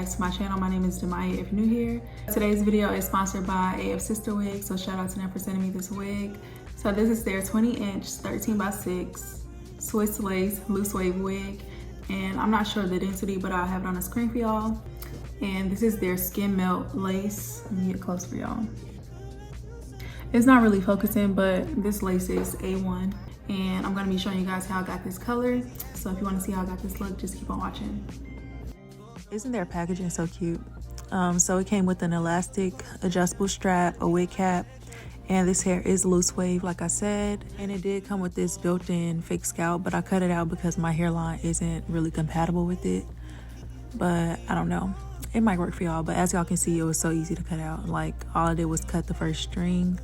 back to my channel. My name is DEMIYA if you're new here. Today's video is sponsored by Afsisterwig, so shout out to them for sending me this wig. So this is their 20-inch 13x6 Swiss lace loose wave wig, and I'm not sure the density, but I'll have it on the screen for y'all. And this is their Skin Melt lace. Let me get close for y'all. It's not really focusing, but this lace is A1, and I'm gonna be showing you guys how I got this color. So if you want to see how I got this look, just keep on watching. Isn't their packaging so cute? So it came with an elastic adjustable strap, a wig cap, and this hair is loose wave like I said. And it did come with this built-in fake scalp, but I cut it out because my hairline isn't really compatible with it. But I don't know, it might work for y'all. But as y'all can see, it was so easy to cut out. Like all I did was cut the first string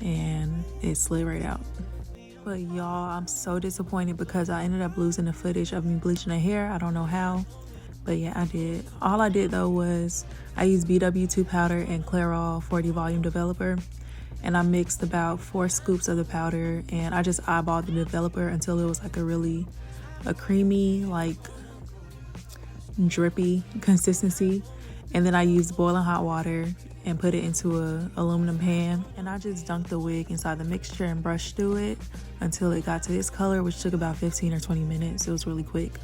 and it slid right out. But y'all, I'm so disappointed because I ended up losing the footage of me bleaching the hair. I don't know how. But yeah, I did. All I did though was I used BW2 powder and Clairol 40 volume developer, and I mixed about 4 scoops of the powder, and I just eyeballed the developer until it was like a creamy, like drippy consistency. And then I used boiling hot water and put it into a aluminum pan, and I just dunked the wig inside the mixture and brushed through it until it got to this color, which took about 15 or 20 minutes. It was really quick.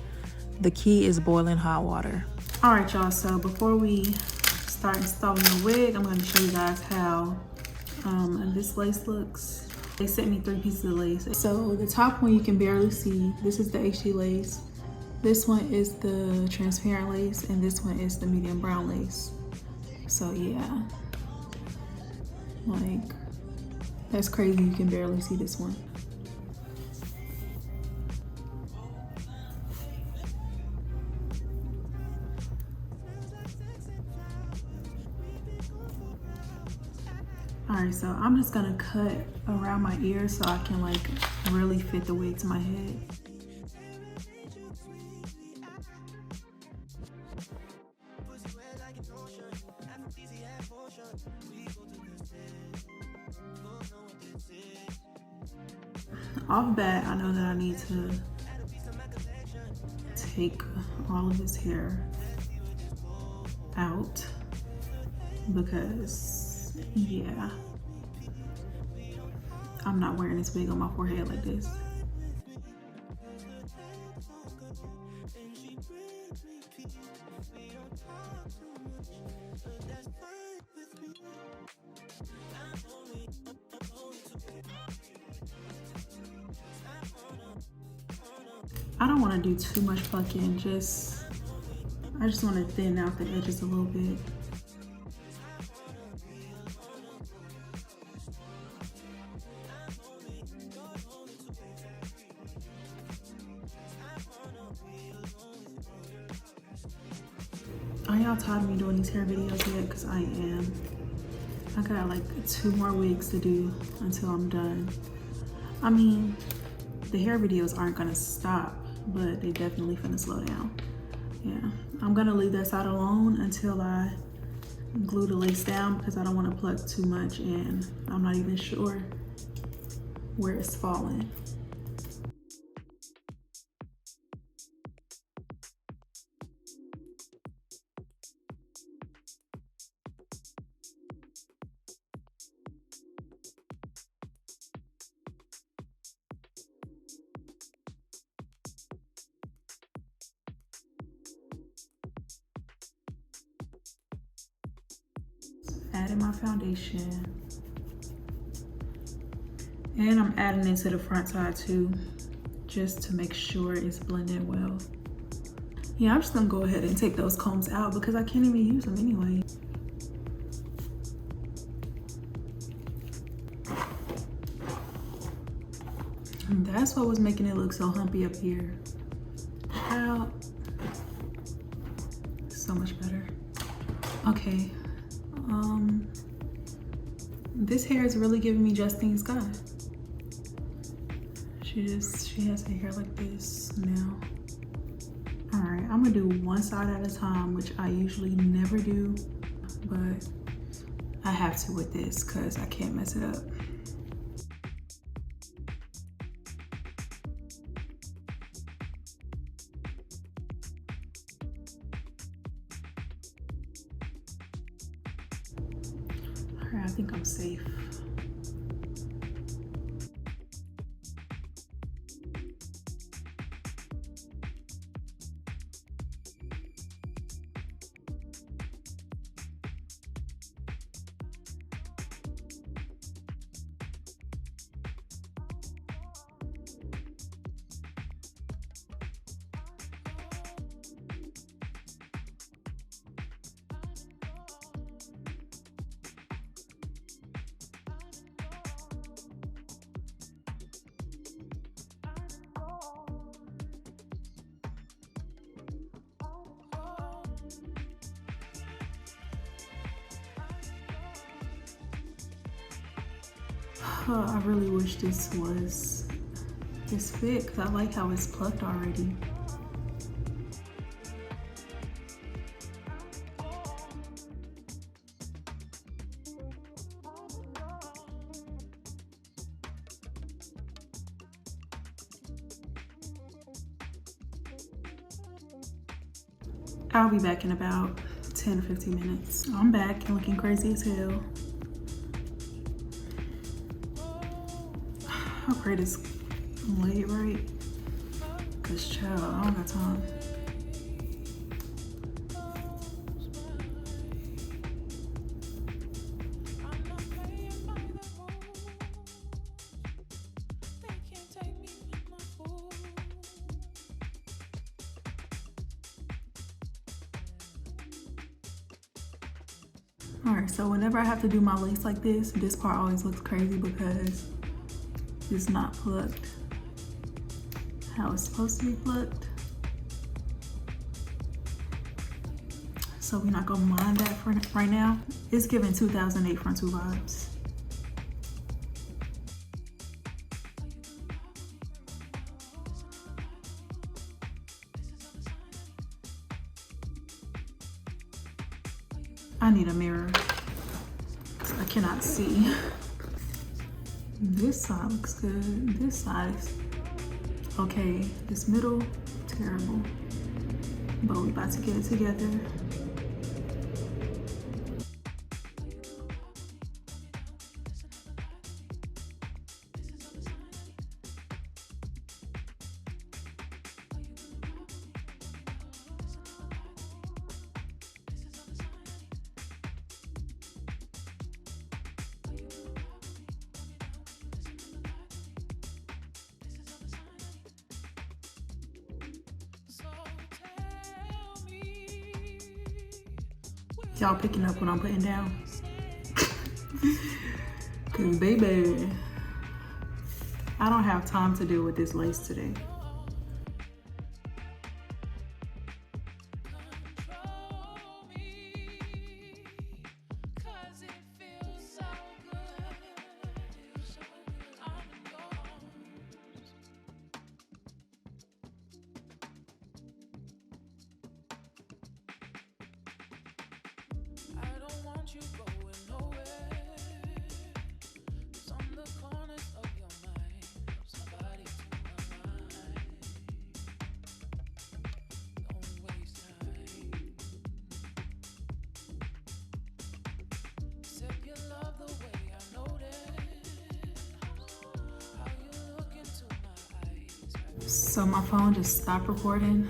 The key is boiling hot water. All right, y'all, so before we start installing the wig, I'm gonna show you guys how this lace looks. They sent me 3 pieces of lace. So the top one you can barely see. This is the HD lace. This one is the transparent lace, and this one is the medium brown lace. So yeah, like that's crazy, you can barely see this one. All right, so I'm just gonna cut around my ears so I can like really fit the wig to my head. Off bat, I know that I need to take all of this hair out because, yeah, I'm not wearing this wig on my forehead like this. I don't want to do too much plucking, I just want to thin out the edges a little bit. Are y'all tired of me doing these hair videos yet? Because I am. I got like 2 more wigs to do until I'm done. I mean, the hair videos aren't gonna stop, but they definitely finna slow down. Yeah, I'm gonna leave that side alone until I glue the lace down because I don't want to pluck too much and I'm not even sure where it's falling. Adding my foundation, and I'm adding it to the front side too, just to make sure it's blended well. Yeah, I'm just gonna go ahead and take those combs out because I can't even use them anyway. And that's what was making it look so humpy up here. Out. So much better. Okay. This hair is really giving me Justine Scott. She has her hair like this now. All right, I'm gonna do one side at a time, which I usually never do, but I have to with this because I can't mess it up. Alright, I think I'm safe. I really wish this was this fit because I like how it's plucked already. I'll be back in about 10 to 15 minutes. I'm back and looking crazy as hell. I pray this laid right, cause child, I don't got time. All right, so whenever I have to do my lace like this part always looks crazy because it's not plucked how it's supposed to be plucked. So we're not gonna mind that for right now. It's giving 2008 frontal vibes. I need a mirror. I cannot see. This side looks good. This side is okay. This middle, terrible. But we about to get it together. Y'all picking up what I'm putting down? Cause baby, I don't have time to deal with this lace today. You going nowhere. It's on the corners of your mind. Somebody to my mind. Don't waste time. Except you love the way I notice. How you look into my eyes. So my phone just stopped recording.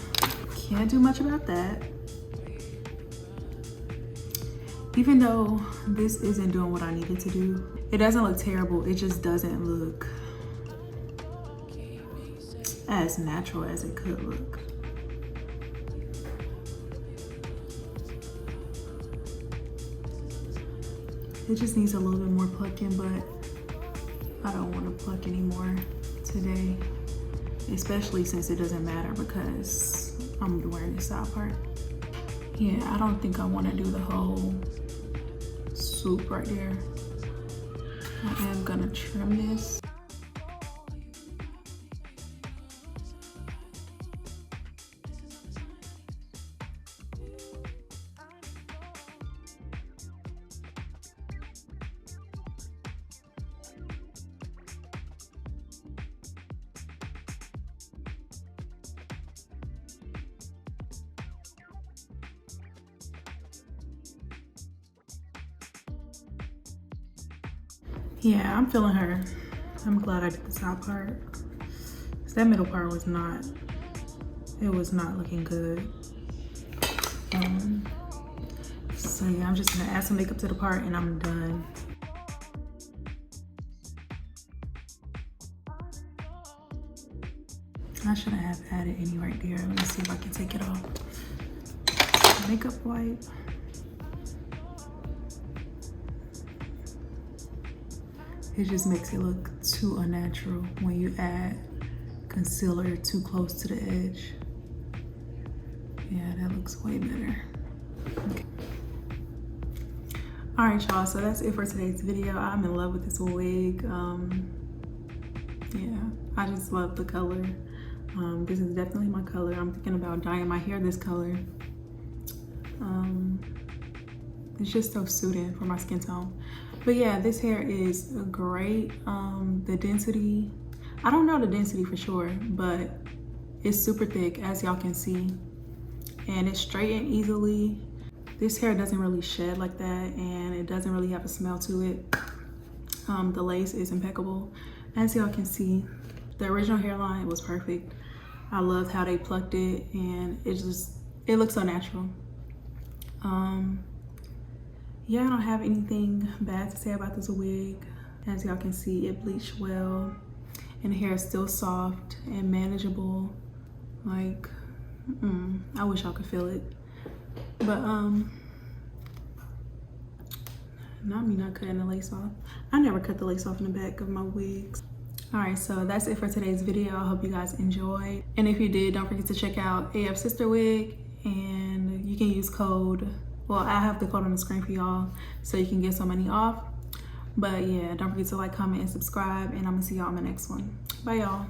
Can't do much about that. Even though this isn't doing what I needed to do, it doesn't look terrible. It just doesn't look as natural as it could look. It just needs a little bit more plucking, but I don't want to pluck anymore today, especially since it doesn't matter because I'm wearing this side part. Yeah, I don't think I want to do the whole swoop right there. I am gonna trim this. Yeah, I'm feeling her. I'm glad I did the top part. That middle part was not, it was not looking good. So yeah, I'm just gonna add some makeup to the part and I'm done. I shouldn't have added any right there. Let me see if I can take it off. Makeup wipe. It just makes it look too unnatural when you add concealer too close to the edge. Yeah, that looks way better. Okay. All right, y'all, so that's it for today's video. I'm in love with this wig. Yeah, I just love the color. This is definitely my color. I'm thinking about dyeing my hair this color. It's just so suited for my skin tone. But yeah, this hair is great. The density, I don't know the density for sure, but it's super thick, as y'all can see. And it's straightened easily. This hair doesn't really shed like that, and it doesn't really have a smell to it. The lace is impeccable. As y'all can see, the original hairline was perfect. I loved how they plucked it, and it looks so natural. Yeah, I don't have anything bad to say about this wig. As y'all can see, it bleached well, and the hair is still soft and manageable. Like, I wish y'all could feel it. But not me not cutting the lace off. I never cut the lace off in the back of my wigs. All right, so that's it for today's video. I hope you guys enjoyed. And if you did, don't forget to check out Afsisterwig, and you can use code, well, I have the code on the screen for y'all so you can get some money off. But yeah, don't forget to like, comment, and subscribe, and I'm gonna see y'all in the next one. Bye, y'all.